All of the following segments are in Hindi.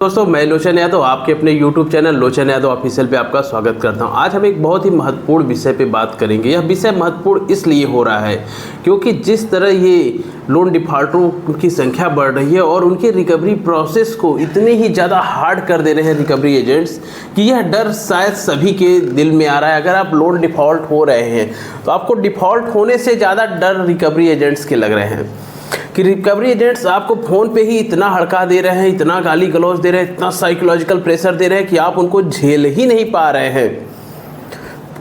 दोस्तों मैं लोचन यादव आपके अपने YouTube चैनल लोचन यादव ऑफिशियल पे आपका स्वागत करता हूं। आज हम एक बहुत ही महत्वपूर्ण विषय पे बात करेंगे। यह विषय महत्वपूर्ण इसलिए हो रहा है क्योंकि जिस तरह ये लोन डिफॉल्टरों की संख्या बढ़ रही है और उनके रिकवरी प्रोसेस को इतने ही ज़्यादा हार्ड कर दे रहे हैं रिकवरी एजेंट्स कि यह डर शायद सभी के दिल में आ रहा है। अगर आप लोन डिफ़ॉल्ट हो रहे हैं तो आपको डिफ़ॉल्ट होने से ज़्यादा डर रिकवरी एजेंट्स के लग रहे हैं कि रिकवरी एजेंट्स आपको फ़ोन पे ही इतना हड़का दे रहे हैं, इतना गाली गलौज दे रहे हैं, इतना साइकोलॉजिकल प्रेशर दे रहे हैं कि आप उनको झेल ही नहीं पा रहे हैं।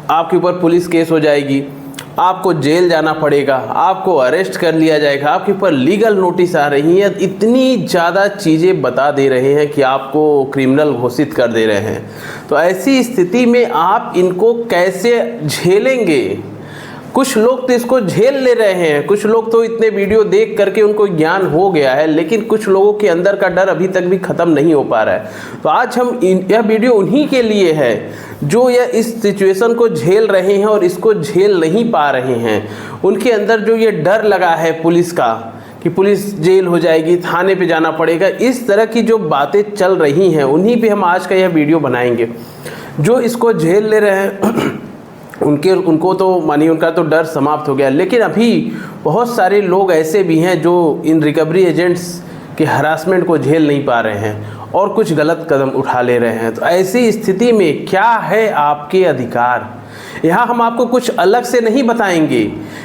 आपके ऊपर पुलिस केस हो जाएगी, आपको जेल जाना पड़ेगा, आपको अरेस्ट कर लिया जाएगा, आपके ऊपर लीगल नोटिस आ रही है, इतनी ज़्यादा चीज़ें बता दे रहे हैं कि आपको क्रिमिनल घोषित कर दे रहे हैं। तो ऐसी स्थिति में आप इनको कैसे झेलेंगे? कुछ लोग तो इसको झेल ले रहे हैं, कुछ लोग तो इतने वीडियो देख करके उनको ज्ञान हो गया है, लेकिन कुछ लोगों के अंदर का डर अभी तक भी ख़त्म नहीं हो पा रहा है। तो आज हम यह वीडियो उन्हीं के लिए है जो यह इस सिचुएशन को झेल रहे हैं और इसको झेल नहीं पा रहे हैं। उनके अंदर जो ये डर लगा है पुलिस का कि पुलिस जेल हो जाएगी, थाने पे जाना पड़ेगा, इस तरह की जो बातें चल रही हैं उन्हीं पे हम आज का यह वीडियो बनाएंगे। जो इसको झेल ले रहे हैं उनको तो मानिए उनका तो डर समाप्त हो गया, लेकिन अभी बहुत सारे लोग ऐसे भी हैं जो इन रिकवरी एजेंट्स के हरासमेंट को झेल नहीं पा रहे हैं और कुछ गलत कदम उठा ले रहे हैं। तो ऐसी स्थिति में क्या है आपके अधिकार? यहाँ हम आपको कुछ अलग से नहीं बताएंगे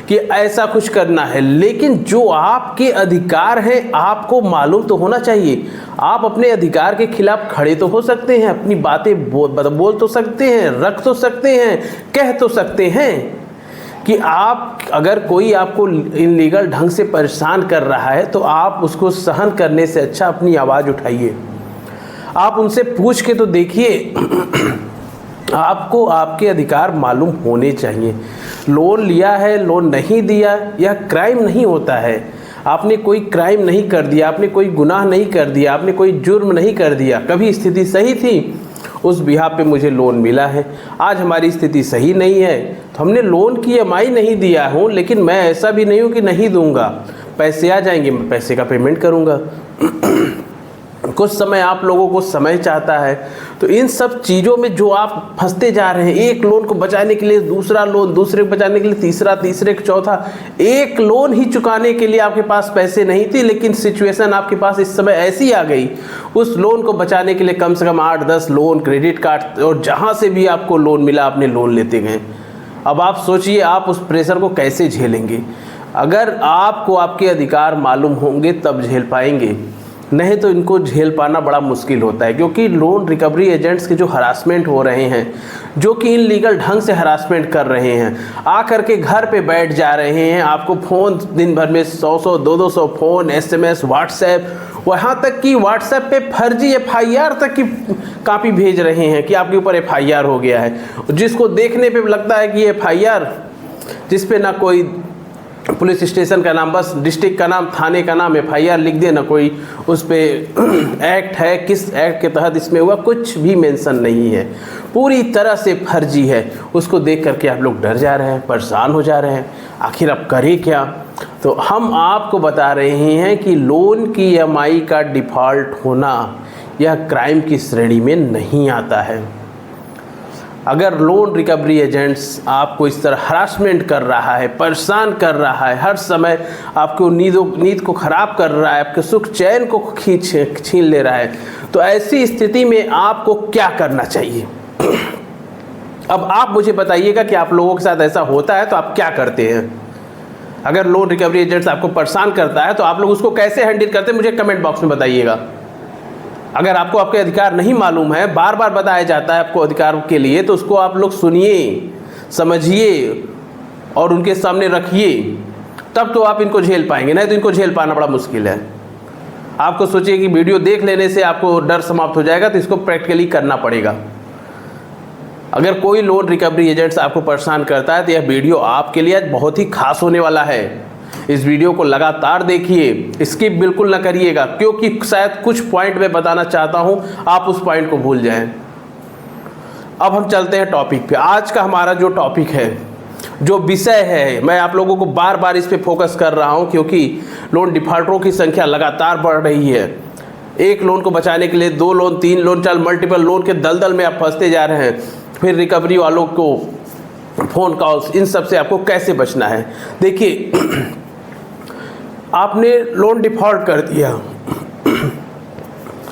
कि ऐसा कुछ करना है, लेकिन जो आपके अधिकार हैं आपको मालूम तो होना चाहिए। आप अपने अधिकार के खिलाफ खड़े तो हो सकते हैं, अपनी बातें बोल तो सकते हैं, रख तो सकते हैं, कह तो सकते हैं कि आप अगर कोई आपको इनलीगल ढंग से परेशान कर रहा है तो आप उसको सहन करने से अच्छा अपनी आवाज़ उठाइए। आप उनसे पूछ के तो देखिए। आपको आपके अधिकार मालूम होने चाहिए। लोन लिया है, लोन नहीं दिया, यह क्राइम नहीं होता है। आपने कोई क्राइम नहीं कर दिया, आपने कोई गुनाह नहीं कर दिया, आपने कोई जुर्म नहीं कर दिया। कभी स्थिति सही थी, उस बिहाफ पे मुझे लोन मिला है। आज हमारी स्थिति सही नहीं है तो हमने लोन की EMI नहीं दिया हूँ, लेकिन मैं ऐसा भी नहीं हूँ कि नहीं दूंगा। पैसे आ जाएंगे, मैं पैसे का पेमेंट करूँगा। कुछ समय आप लोगों को समय चाहता है। तो इन सब चीज़ों में जो आप फंसते जा रहे हैं, एक लोन को बचाने के लिए दूसरा लोन, दूसरे को बचाने के लिए तीसरा, तीसरे को चौथा, एक लोन ही चुकाने के लिए आपके पास पैसे नहीं थे, लेकिन सिचुएशन आपके पास इस समय ऐसी आ गई, उस लोन को बचाने के लिए कम से कम 8-10 लोन, क्रेडिट कार्ड और जहाँ से भी आपको लोन मिला आपने लोन लेते गए। अब आप सोचिए आप उस प्रेशर को कैसे झेलेंगे? अगर आपको आपके अधिकार मालूम होंगे तब झेल पाएंगे, नहीं तो इनको झेल पाना बड़ा मुश्किल होता है। क्योंकि लोन रिकवरी एजेंट्स के जो हरासमेंट हो रहे हैं, जो कि इनलीगल ढंग से हरासमेंट कर रहे हैं, आकर के घर पे बैठ जा रहे हैं, आपको फ़ोन दिन भर में 100-100, 200 फ़ोन, SMS, व्हाट्सएप, वहाँ तक कि व्हाट्सएप पे फर्जी FIR तक की कापी भेज रहे हैं कि आपके ऊपर FIR हो गया है, जिसको देखने पर लगता है कि ये FIR जिस पे ना कोई पुलिस स्टेशन का नाम, बस डिस्ट्रिक्ट का नाम, थाने का नाम, FIR लिख दे, ना कोई उस पर एक्ट है, किस एक्ट के तहत इसमें हुआ, कुछ भी मेंशन नहीं है, पूरी तरह से फर्जी है। उसको देख करके आप लोग डर जा रहे हैं, परेशान हो जा रहे हैं, आखिर अब करें क्या? तो हम आपको बता रहे हैं कि लोन की EMI का डिफ़ॉल्ट होना यह क्राइम की श्रेणी में नहीं आता है। अगर लोन रिकवरी एजेंट्स आपको इस तरह हरासमेंट कर रहा है, परेशान कर रहा है, हर समय आपको नींद को ख़राब कर रहा है, आपके सुख चैन को छीन ले रहा है, तो ऐसी स्थिति में आपको क्या करना चाहिए? अब आप मुझे बताइएगा कि आप लोगों के साथ ऐसा होता है तो आप क्या करते हैं? अगर लोन रिकवरी एजेंट्स आपको परेशान करता है तो आप लोग उसको कैसे हैंडल करते हैं, मुझे कमेंट बॉक्स में बताइएगा। अगर आपको आपके अधिकार नहीं मालूम है, बार बार बताया जाता है आपको अधिकार के लिए, तो उसको आप लोग सुनिए, समझिए और उनके सामने रखिए, तब तो आप इनको झेल पाएंगे, नहीं तो इनको झेल पाना बड़ा मुश्किल है। आपको सोचिए कि वीडियो देख लेने से आपको डर समाप्त हो जाएगा, तो इसको प्रैक्टिकली करना पड़ेगा। अगर कोई लोन रिकवरी एजेंट्स आपको परेशान करता है तो यह वीडियो आपके लिए बहुत ही खास होने वाला है। इस वीडियो को लगातार देखिए, स्किप बिल्कुल ना करिएगा, क्योंकि शायद कुछ पॉइंट मैं बताना चाहता हूं आप उस पॉइंट को भूल जाएं। अब हम चलते हैं टॉपिक पे। आज का हमारा जो टॉपिक है, जो विषय है, मैं आप लोगों को बार बार इस पे फोकस कर रहा हूं क्योंकि लोन डिफॉल्टरों की संख्या लगातार बढ़ रही है। एक लोन को बचाने के लिए 2 लोन, 3 लोन, 4 मल्टीपल लोन के दलदल में आप फंसते जा रहे हैं। फिर रिकवरी वालों को फ़ोन कॉल्स, इन सब से आपको कैसे बचना है? देखिए, आपने लोन डिफ़ॉल्ट कर दिया,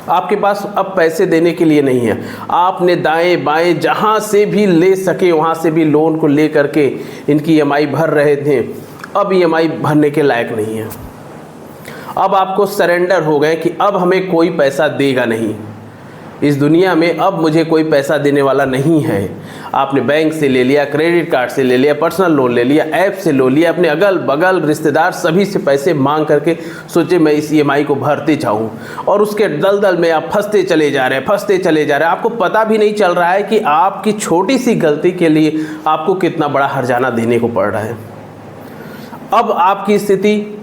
आपके पास अब पैसे देने के लिए नहीं है। आपने दाएं बाएं जहां से भी ले सके वहां से भी लोन को ले करके इनकी ईएमआई भर रहे थे, अब ईएमआई भरने के लायक नहीं है। अब आपको सरेंडर हो गए कि अब हमें कोई पैसा देगा नहीं, इस दुनिया में अब मुझे कोई पैसा देने वाला नहीं है। आपने बैंक से ले लिया, क्रेडिट कार्ड से ले लिया, पर्सनल लोन ले लिया, ऐप से लोन लिया, अपने अगल बगल रिश्तेदार सभी से पैसे मांग करके सोचे मैं इस ईएमआई को भरते जाऊं, और उसके दलदल में आप फंसते चले जा रहे हैं। आपको पता भी नहीं चल रहा है कि आपकी छोटी सी गलती के लिए आपको कितना बड़ा हर्जाना देने को पड़ रहा है। अब आपकी स्थिति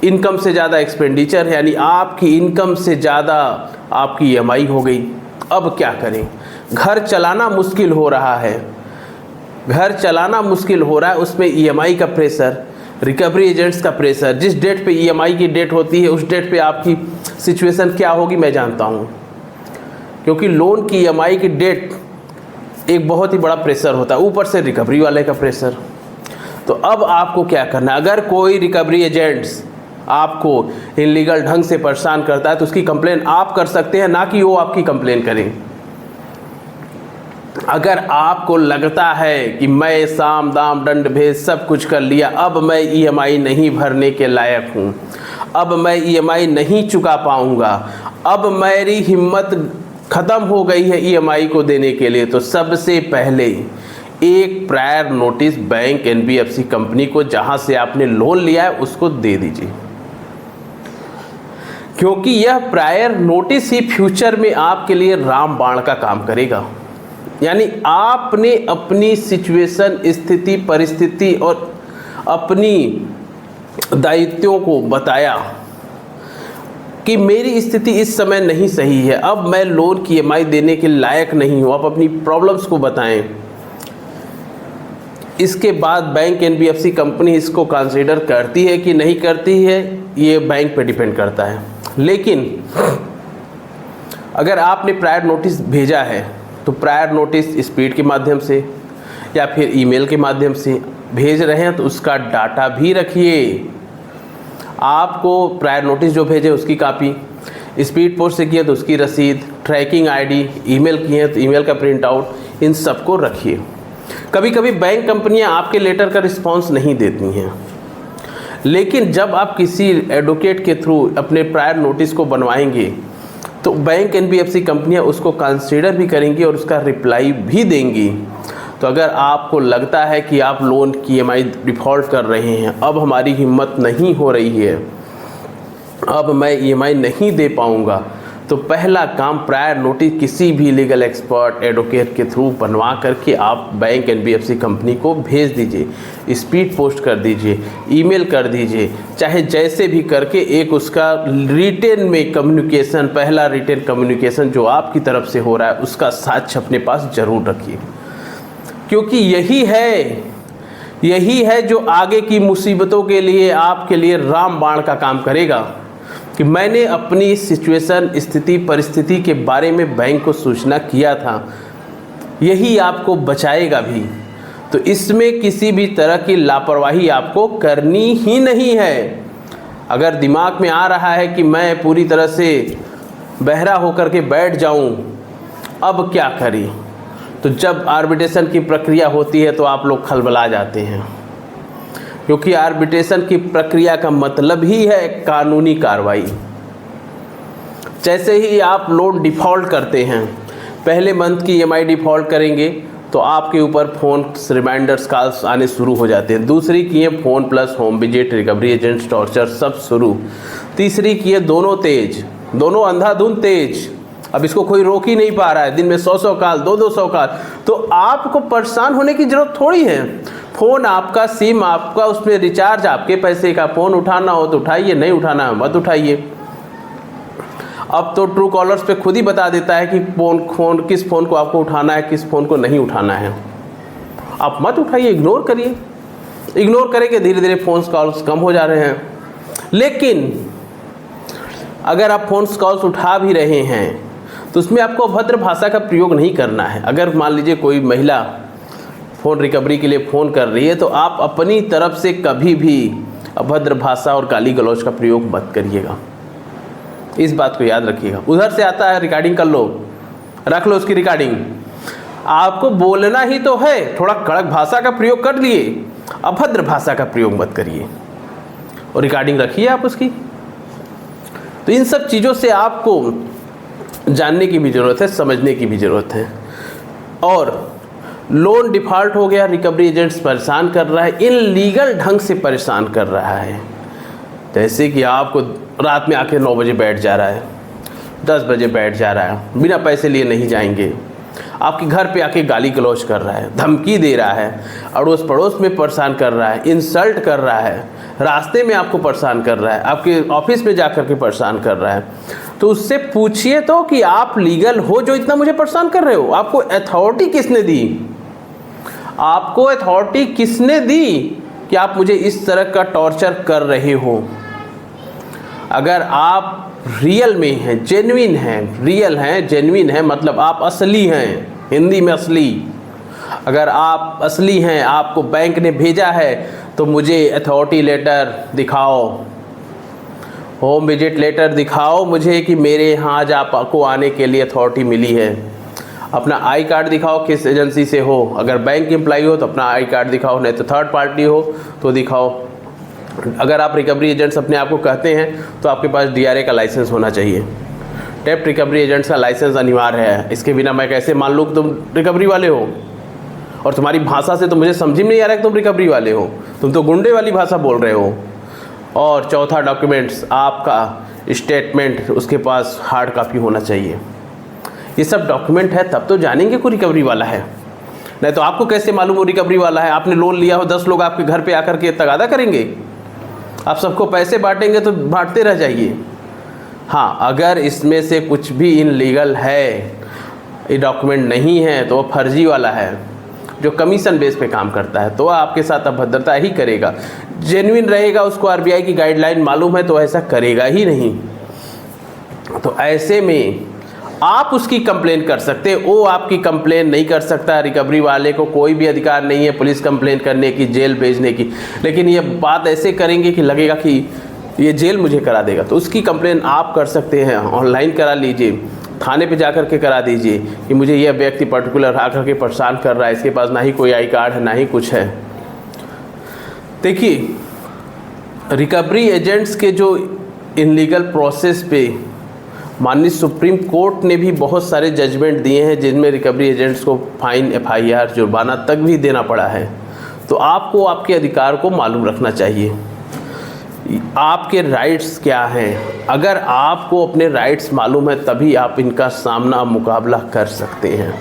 इनकम से ज़्यादा एक्सपेंडिचर है, यानी आपकी इनकम से ज़्यादा आपकी ईएमआई हो गई। अब क्या करें? घर चलाना मुश्किल हो रहा है, उसमें ईएमआई का प्रेशर, रिकवरी एजेंट्स का प्रेशर। जिस डेट पे ईएमआई की डेट होती है उस डेट पे आपकी सिचुएशन क्या होगी मैं जानता हूँ, क्योंकि लोन की ईएमआई की डेट एक बहुत ही बड़ा प्रेशर होता है, ऊपर से रिकवरी वाले का प्रेशर। तो अब आपको क्या करना है? अगर कोई रिकवरी एजेंट्स आपको इलीगल ढंग से परेशान करता है तो उसकी कंप्लेन आप कर सकते हैं, ना कि वो आपकी कंप्लेन करें। अगर आपको लगता है कि मैं साम दाम दंड भेद सब कुछ कर लिया, अब मैं ईएमआई नहीं भरने के लायक हूँ, अब मैं ईएमआई नहीं चुका पाऊँगा, अब मेरी हिम्मत ख़त्म हो गई है ईएमआई को देने के लिए, तो सबसे पहले एक prior notice bank NBFC company को जहाँ से आपने लोन लिया है उसको दे दीजिए, क्योंकि यह प्रायर नोटिस ही फ्यूचर में आपके लिए रामबाण का काम करेगा। यानी आपने अपनी सिचुएशन, स्थिति, परिस्थिति और अपनी दायित्वों को बताया कि मेरी स्थिति इस समय नहीं सही है, अब मैं लोन की ईएमआई देने के लायक नहीं हूँ। आप अपनी प्रॉब्लम्स को बताएं। इसके बाद बैंक एनबीएफसी कंपनी इसको कंसीडर करती है कि नहीं करती है, ये बैंक पे डिपेंड करता है। लेकिन अगर आपने प्रायर नोटिस भेजा है तो प्रायर नोटिस स्पीड के माध्यम से या फिर ईमेल के माध्यम से भेज रहे हैं तो उसका डाटा भी रखिए। आपको प्रायर नोटिस जो भेजे उसकी कॉपी, स्पीड पोस्ट से किए तो उसकी रसीद, ट्रैकिंग आईडी, ईमेल किए तो ईमेल का प्रिंट आउट, इन सबको रखिए। कभी कभी बैंक कंपनियां आपके लेटर का रिस्पांस नहीं देती हैं, लेकिन जब आप किसी एडवोकेट के थ्रू अपने प्रायर नोटिस को बनवाएंगे तो बैंक एनबीएफसी कंपनियां उसको कंसीडर भी करेंगी और उसका रिप्लाई भी देंगी। तो अगर आपको लगता है कि आप लोन की ईएमआई डिफ़ॉल्ट कर रहे हैं, अब हमारी हिम्मत नहीं हो रही है, अब मैं ईएमआई नहीं दे पाऊंगा, तो पहला काम प्रायर नोटिस किसी भी लीगल एक्सपर्ट एडवोकेट के थ्रू बनवा करके आप बैंक एनबीएफसी कंपनी को भेज दीजिए, स्पीड पोस्ट कर दीजिए, ईमेल कर दीजिए, चाहे जैसे भी करके एक उसका रिटेन में कम्युनिकेशन, पहला रिटेन कम्युनिकेशन जो आपकी तरफ से हो रहा है उसका साक्ष्य अपने पास जरूर रखिए, क्योंकि यही है जो आगे की मुसीबतों के लिए आपके लिए रामबाण का काम करेगा कि मैंने अपनी सिचुएशन, स्थिति, परिस्थिति के बारे में बैंक को सूचना किया था। यही आपको बचाएगा भी। तो इसमें किसी भी तरह की लापरवाही आपको करनी ही नहीं है। अगर दिमाग में आ रहा है कि मैं पूरी तरह से बहरा होकर के बैठ जाऊं, अब क्या करें, तो जब आर्बिट्रेशन की प्रक्रिया होती है तो आप लोग खलबला जाते हैं, क्योंकि आर्बिट्रेशन की प्रक्रिया का मतलब ही है कानूनी कार्रवाई। जैसे ही आप लोन डिफ़ॉल्ट करते हैं, पहले मंथ की ईएमआई डिफ़ॉल्ट करेंगे तो आपके ऊपर फ़ोन रिमाइंडर्स कॉल्स आने शुरू हो जाते हैं। दूसरी की है phone plus home visit, recovery agents torture सब शुरू। तीसरी की है दोनों तेज, दोनों अंधाधुंध तेज। अब इसको कोई रोक ही नहीं पा रहा है, दिन में 100 कॉल, 200 कॉल। तो आपको परेशान होने की ज़रूरत थोड़ी है। फ़ोन आपका, सिम आपका, उसमें रिचार्ज आपके पैसे का। फ़ोन उठाना हो तो उठाइए, नहीं उठाना है मत उठाइए। अब तो ट्रू कॉलर्स पे खुद ही बता देता है कि किस फ़ोन को आपको उठाना है, किस फ़ोन को नहीं उठाना है। आप मत उठाइए, इग्नोर करिए। इग्नोर करेंगे धीरे धीरे फ़ोन कॉल्स कम हो जा रहे हैं। लेकिन अगर आप फ़ोन कॉल्स उठा भी रहे हैं तो उसमें आपको अभद्र भाषा का प्रयोग नहीं करना है। अगर मान लीजिए कोई महिला फ़ोन रिकवरी के लिए फ़ोन कर रही है तो आप अपनी तरफ से कभी भी अभद्र भाषा और गाली गलौज का प्रयोग मत करिएगा, इस बात को याद रखिएगा। उधर से आता है रिकॉर्डिंग कर लो, रख लो उसकी रिकॉर्डिंग। आपको बोलना ही तो है, थोड़ा कड़क भाषा का प्रयोग कर लिए, अभद्र भाषा का प्रयोग मत करिए और रिकॉर्डिंग रखिए आप उसकी। तो इन सब चीज़ों से आपको जानने की भी ज़रूरत है, समझने की भी ज़रूरत है। और लोन डिफ़ॉल्ट हो गया, रिकवरी एजेंट्स परेशान कर रहा है, इनलीगल ढंग से परेशान कर रहा है। जैसे कि आपको रात में आके 9 बजे बैठ जा रहा है, 10 बजे बैठ जा रहा है, बिना पैसे लिए नहीं जाएंगे, आपके घर पे आके गाली गलौज कर रहा है, धमकी दे रहा है, अड़ोस पड़ोस में परेशान कर रहा है, इंसल्ट कर रहा है, रास्ते में आपको परेशान कर रहा है, आपके ऑफिस में जा कर के परेशान कर रहा है, तो उससे पूछिए तो कि आप लीगल हो जो इतना मुझे परेशान कर रहे हो? आपको अथॉरिटी किसने दी? आपको अथॉरिटी किसने दी कि आप मुझे इस तरह का टॉर्चर कर रहे हो? अगर आप रियल में हैं, जेन्युइन हैं, रियल हैं, जेन्युइन हैं मतलब आप असली हैं, हिंदी में असली। अगर आप असली हैं, आपको बैंक ने भेजा है तो मुझे अथॉरिटी लेटर दिखाओ, होम विजिट लेटर दिखाओ मुझे कि मेरे यहाँ आज आपको आने के लिए अथॉरिटी मिली है। अपना आई कार्ड दिखाओ किस एजेंसी से हो, अगर बैंक एम्प्लॉई हो तो अपना आई कार्ड दिखाओ, नहीं तो थर्ड पार्टी हो तो दिखाओ। अगर आप रिकवरी एजेंट्स अपने आप को कहते हैं तो आपके पास DRA का लाइसेंस होना चाहिए। टैप रिकवरी एजेंट्स का लाइसेंस अनिवार्य है, इसके बिना मैं कैसे मान लूँ कि तुम रिकवरी वाले हो? और तुम्हारी भाषा से तो मुझे समझ में नहीं आ रहा है कि तुम रिकवरी वाले हो, तुम तो गुंडे वाली भाषा बोल रहे हो। और चौथा डॉक्यूमेंट्स, आपका स्टेटमेंट, उसके पास हार्ड कॉपी होना चाहिए। ये सब डॉक्यूमेंट है तब तो जानेंगे कोई रिकवरी वाला है, नहीं तो आपको कैसे मालूम वो रिकवरी वाला है? आपने लोन लिया हो, 10 लोग आपके घर पे आकर के तगादा करेंगे, आप सबको पैसे बांटेंगे तो बांटते रह जाइए। हाँ, अगर इसमें से कुछ भी इनलीगल है, ये डॉक्यूमेंट नहीं है, तो वो फर्जी वाला है जो कमीशन बेस पे काम करता है, तो आपके साथ अभद्रता ही करेगा। जेन्युइन रहेगा, उसको RBI की गाइडलाइन मालूम है तो ऐसा करेगा ही नहीं। तो ऐसे में आप उसकी कंप्लेन कर सकते, वो आपकी कंप्लेन नहीं कर सकता। रिकवरी वाले को कोई भी अधिकार नहीं है पुलिस कंप्लेन करने की, जेल भेजने की, लेकिन ये बात ऐसे करेंगे कि लगेगा कि ये जेल मुझे करा देगा। तो उसकी कंप्लेन आप कर सकते हैं, ऑनलाइन करा लीजिए, थाने पे जाकर के करा दीजिए कि मुझे यह व्यक्ति पर्टिकुलर आकर के परेशान कर रहा है, इसके पास ना ही कोई आई कार्ड है ना ही कुछ है। देखिए, रिकवरी एजेंट्स के जो इनलीगल प्रोसेस पे माननीय सुप्रीम कोर्ट ने भी बहुत सारे जजमेंट दिए हैं जिनमें रिकवरी एजेंट्स को फाइन, FIR, जुर्माना तक भी देना पड़ा है। तो आपको आपके अधिकार को मालूम रखना चाहिए, आपके राइट्स क्या हैं। अगर आपको अपने राइट्स मालूम है तभी आप इनका सामना, मुकाबला कर सकते हैं।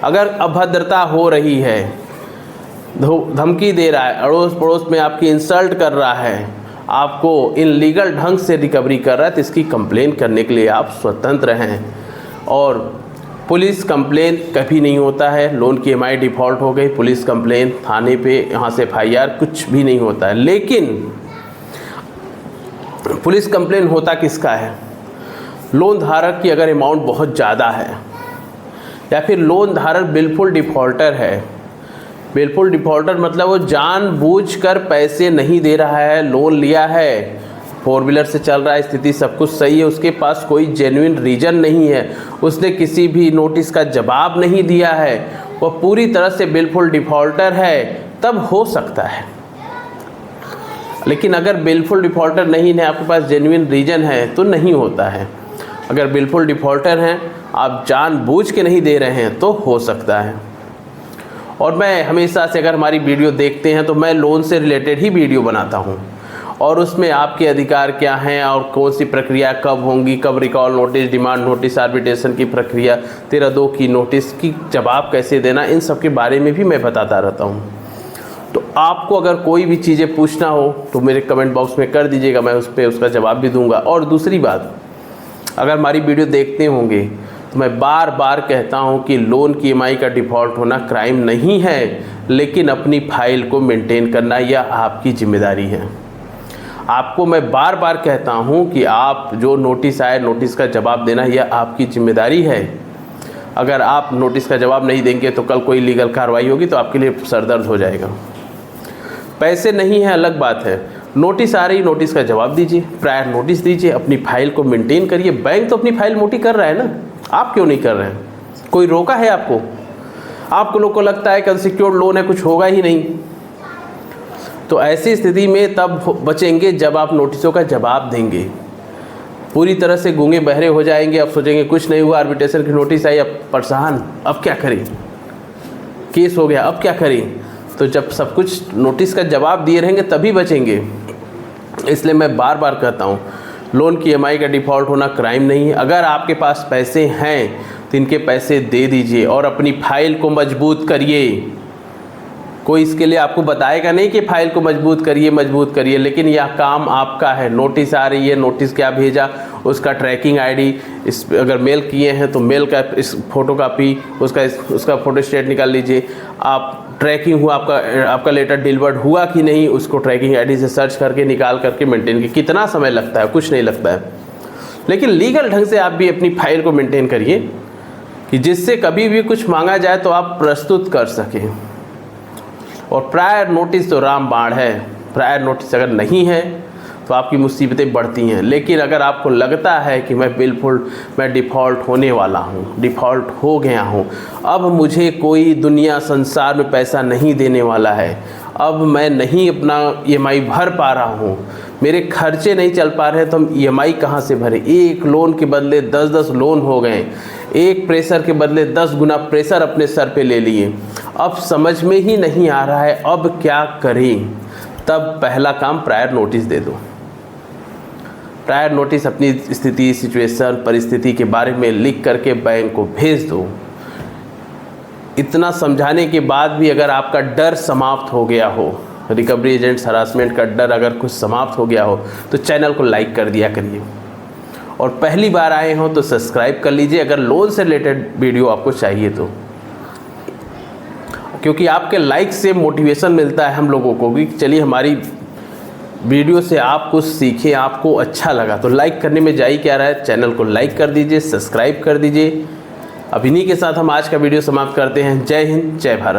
अगर अभद्रता हो रही है, धमकी दे रहा है, अड़ोस पड़ोस में आपकी इंसल्ट कर रहा है, आपको इनलीगल ढंग से रिकवरी कर रहा है, तो इसकी कंप्लेन करने के लिए आप स्वतंत्र हैं। और पुलिस कंप्लेन कभी नहीं होता है। लोन की EMI डिफ़ॉल्ट हो गई, पुलिस कंप्लेन, थाने पे यहाँ से FIR, कुछ भी नहीं होता है। लेकिन पुलिस कंप्लेन होता किसका है? लोन धारक की अगर अमाउंट बहुत ज़्यादा है, या फिर लोन धारक बिल्कुल डिफ़ॉल्टर है। बिल्कुल डिफ़ॉल्टर मतलब वो जानबूझकर पैसे नहीं दे रहा है, लोन लिया है, 4 व्हीलर से चल रहा है, स्थिति सब कुछ सही है, उसके पास कोई जेन्युइन रीज़न नहीं है, उसने किसी भी नोटिस का जवाब नहीं दिया है, वह पूरी तरह से बिल्कुल डिफ़ॉल्टर है, तब हो सकता है। लेकिन अगर बिल्कुल डिफ़ॉल्टर नहीं है, आपके पास जेन्युइन रीज़न है, तो नहीं होता है। अगर बिल्कुल डिफ़ॉल्टर हैं, आप जानबूझ के नहीं दे रहे हैं, तो हो सकता है। और मैं हमेशा से, अगर हमारी वीडियो देखते हैं तो मैं लोन से रिलेटेड ही वीडियो बनाता हूं, और उसमें आपके अधिकार क्या हैं और कौन सी प्रक्रिया कब होंगी, कब recall notice, demand notice, arbitration की प्रक्रिया, 13(2) की नोटिस की जवाब कैसे देना, इन सब के बारे में भी मैं बताता रहता हूं। तो आपको अगर कोई भी चीज़ें पूछना हो तो मेरे कमेंट बॉक्स में कर दीजिएगा, मैं उस पर उसका जवाब भी दूंगा। और दूसरी बात, अगर हमारी वीडियो देखते होंगे तो मैं बार बार कहता हूं कि लोन की EMI का डिफ़ॉल्ट होना क्राइम नहीं है, लेकिन अपनी फाइल को मेंटेन करना यह आपकी जिम्मेदारी है। आपको मैं बार बार कहता हूँ कि आप जो नोटिस आए नोटिस का जवाब देना यह आपकी जिम्मेदारी है। अगर आप नोटिस का जवाब नहीं देंगे तो कल कोई लीगल कार्रवाई होगी तो आपके लिए सरदर्द हो जाएगा। पैसे नहीं है अलग बात है, नोटिस आ रही नोटिस का जवाब दीजिए, प्रायर नोटिस दीजिए, अपनी फाइल को मेंटेन करिए। बैंक तो अपनी फाइल मोटी कर रहा है ना, आप क्यों नहीं कर रहे हैं? कोई रोका है आपको? आपको लोग को लगता है कि अनसिक्योर्ड लोन है, कुछ होगा ही नहीं। तो ऐसी स्थिति में तब बचेंगे जब आप नोटिसों का जवाब देंगे। पूरी तरह से गूंगे बहरे हो जाएंगे, अब सोचेंगे कुछ नहीं हुआ, आर्बिट्रेशन की नोटिस आई, अब परेशान, अब क्या करें, केस हो गया, अब क्या करें। तो जब सब कुछ नोटिस का जवाब दिए रहेंगे तभी बचेंगे। इसलिए मैं बार बार कहता हूँ, लोन की EMI का डिफ़ॉल्ट होना क्राइम नहीं है। अगर आपके पास पैसे हैं तो इनके पैसे दे दीजिए और अपनी फाइल को मजबूत करिए। कोई इसके लिए आपको बताएगा नहीं कि फाइल को मजबूत करिए, लेकिन यह काम आपका है। नोटिस आ रही है, नोटिस क्या भेजा, उसका ट्रैकिंग ID, इस अगर मेल किए हैं तो मेल का इस फोटो कापी, उसका फोटो स्टेट निकाल लीजिए। आप ट्रैकिंग हुआ, आपका लेटर डिलीवर्ड हुआ कि नहीं, उसको ट्रैकिंग ID से सर्च करके निकाल करके मेंटेन किया। कितना समय लगता है? कुछ नहीं लगता है। लेकिन लीगल ढंग से आप भी अपनी फाइल को मेंटेन करिए कि जिससे कभी भी कुछ मांगा जाए तो आप प्रस्तुत कर सकें। और प्रायर नोटिस तो रामबाण है। प्रायर नोटिस अगर नहीं है तो आपकी मुसीबतें बढ़ती हैं। लेकिन अगर आपको लगता है कि मैं डिफ़ॉल्ट होने वाला हूँ, डिफ़ॉल्ट हो गया हूँ, अब मुझे कोई दुनिया संसार में पैसा नहीं देने वाला है, अब मैं नहीं अपना EMI भर पा रहा हूँ, मेरे खर्चे नहीं चल पा रहे, तो हम EMI कहाँ से भरें? एक लोन के बदले 10-10 लोन हो गए, एक प्रेशर के बदले 10 गुना प्रेशर अपने सर पे ले लिए। अब समझ में ही नहीं आ रहा है अब क्या करें। तब पहला काम प्रायर नोटिस दे दो। प्रायर नोटिस अपनी स्थिति, सिचुएशन, परिस्थिति के बारे में लिख करके बैंक को भेज दो। इतना समझाने के बाद भी अगर आपका डर समाप्त हो गया हो, रिकवरी एजेंट्स हरासमेंट का डर अगर कुछ समाप्त हो गया हो, तो चैनल को लाइक कर दिया करिए। और पहली बार आए हो तो सब्सक्राइब कर लीजिए अगर लोन से रिलेटेड वीडियो आपको चाहिए तो, क्योंकि आपके लाइक से मोटिवेशन मिलता है हम लोगों को कि चलिए हमारी वीडियो से आप कुछ सीखें, आपको अच्छा लगा। तो लाइक करने में जा ही क्या रहा है, चैनल को लाइक कर दीजिए, सब्सक्राइब कर दीजिए। अब इन्हीं के साथ हम आज का वीडियो समाप्त करते हैं। जय हिंद, जय भारत।